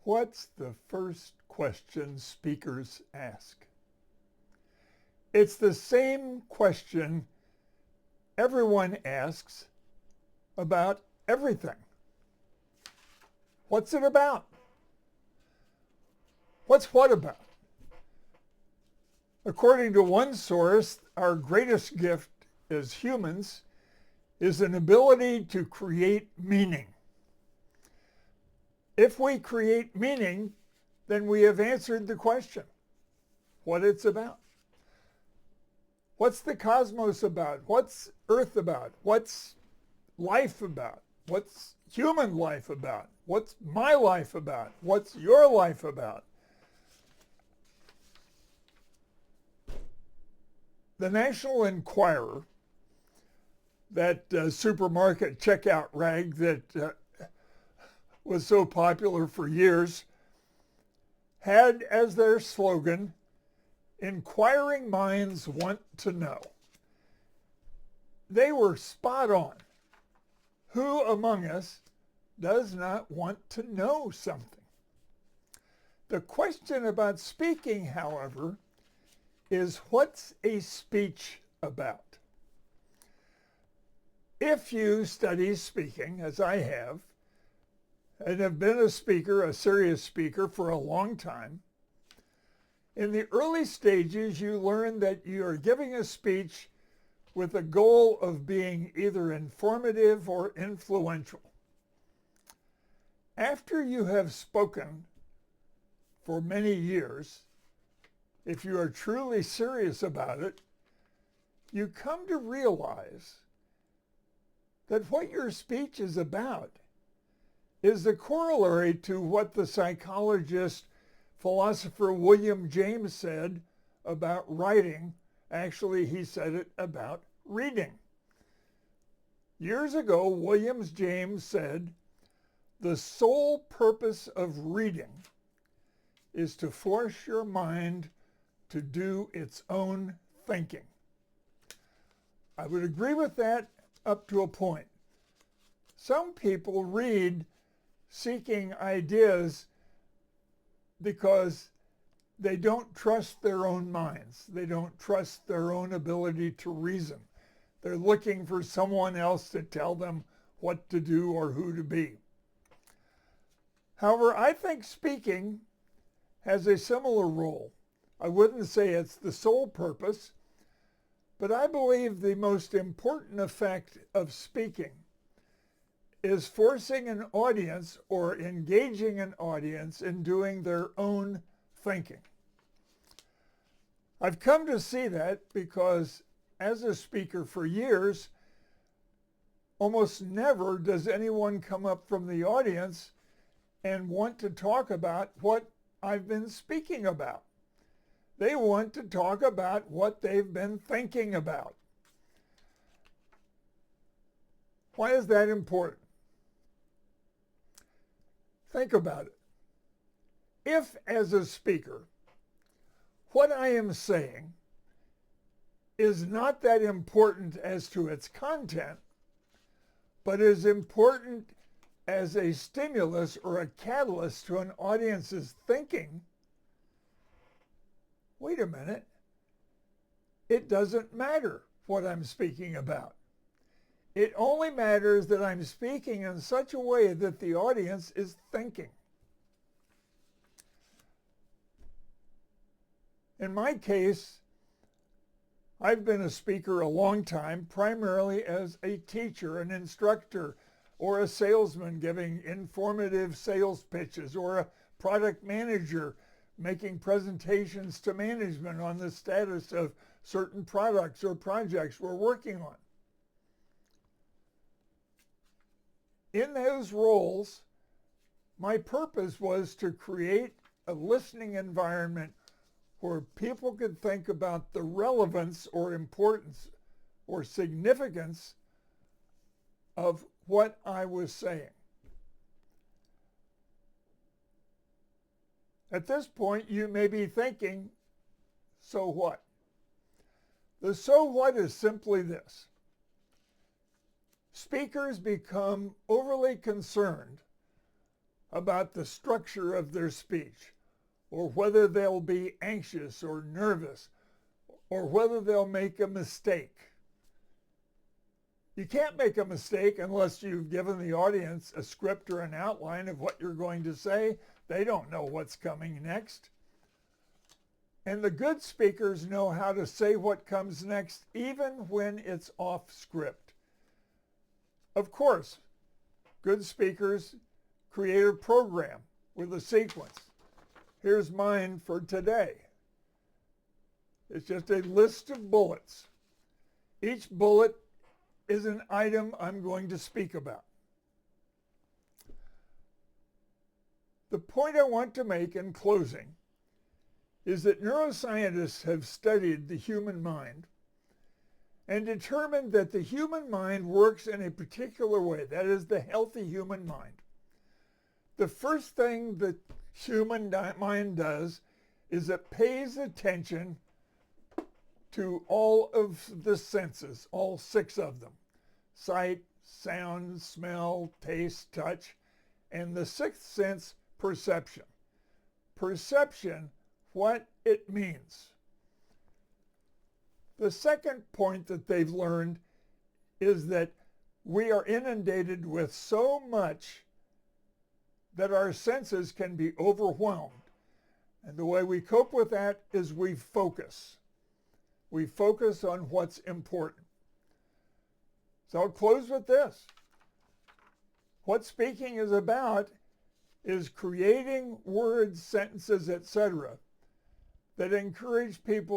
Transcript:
What's the first question speakers ask? It's the same question everyone asks about everything. What's it about? What's what about? According to one source, our greatest gift as humans is an ability to create meaning. If we create meaning, then we have answered the question, what it's about. What's the cosmos about? What's Earth about? What's life about? What's human life about? What's my life about? What's your life about? The National Enquirer, that supermarket checkout rag that was so popular for years, had as their slogan, "Inquiring minds want to know." They were spot on. Who among us does not want to know something? The question about speaking, however, is what's a speech about? If you study speaking, as I have, and have been a speaker, a serious speaker, for a long time, in the early stages you learn that you are giving a speech with the goal of being either informative or influential. After you have spoken for many years, if you are truly serious about it, you come to realize that what your speech is about is the corollary to what the psychologist, philosopher William James said about writing. Actually, he said it about reading. Years ago, William James said, "The sole purpose of reading is to force your mind to do its own thinking." I would agree with that up to a point. Some people read seeking ideas because they don't trust their own minds. They don't trust their own ability to reason. They're looking for someone else to tell them what to do or who to be. However, I think speaking has a similar role. I wouldn't say it's the sole purpose, but I believe the most important effect of speaking is forcing an audience or engaging an audience in doing their own thinking. I've come to see that because as a speaker for years, almost never does anyone come up from the audience and want to talk about what I've been speaking about. They want to talk about what they've been thinking about. Why is that important? Think about it. If, as a speaker, what I am saying is not that important as to its content, but is important as a stimulus or a catalyst to an audience's thinking, wait a minute, it doesn't matter what I'm speaking about. It only matters that I'm speaking in such a way that the audience is thinking. In my case, I've been a speaker a long time, primarily as a teacher, an instructor, or a salesman giving informative sales pitches, or a product manager making presentations to management on the status of certain products or projects we're working on. In those roles, my purpose was to create a listening environment where people could think about the relevance or importance or significance of what I was saying. At this point, you may be thinking, so what? The so what is simply this. Speakers become overly concerned about the structure of their speech, or whether they'll be anxious or nervous, or whether they'll make a mistake. You can't make a mistake unless you've given the audience a script or an outline of what you're going to say. They don't know what's coming next. And the good speakers know how to say what comes next, even when it's off script. Of course, good speakers create a program with a sequence. Here's mine for today. It's just a list of bullets. Each bullet is an item I'm going to speak about. The point I want to make in closing is that neuroscientists have studied the human mind and determined that the human mind works in a particular way. That is, the healthy human mind. The first thing the human mind does is it pays attention to all of the senses, all 6 of them: sight, sound, smell, taste, touch, and the 6th sense, perception. Perception, what it means. The second point that they've learned is that we are inundated with so much that our senses can be overwhelmed. And the way we cope with that is we focus. We focus on what's important. So I'll close with this. What speaking is about is creating words, sentences, etc., that encourage people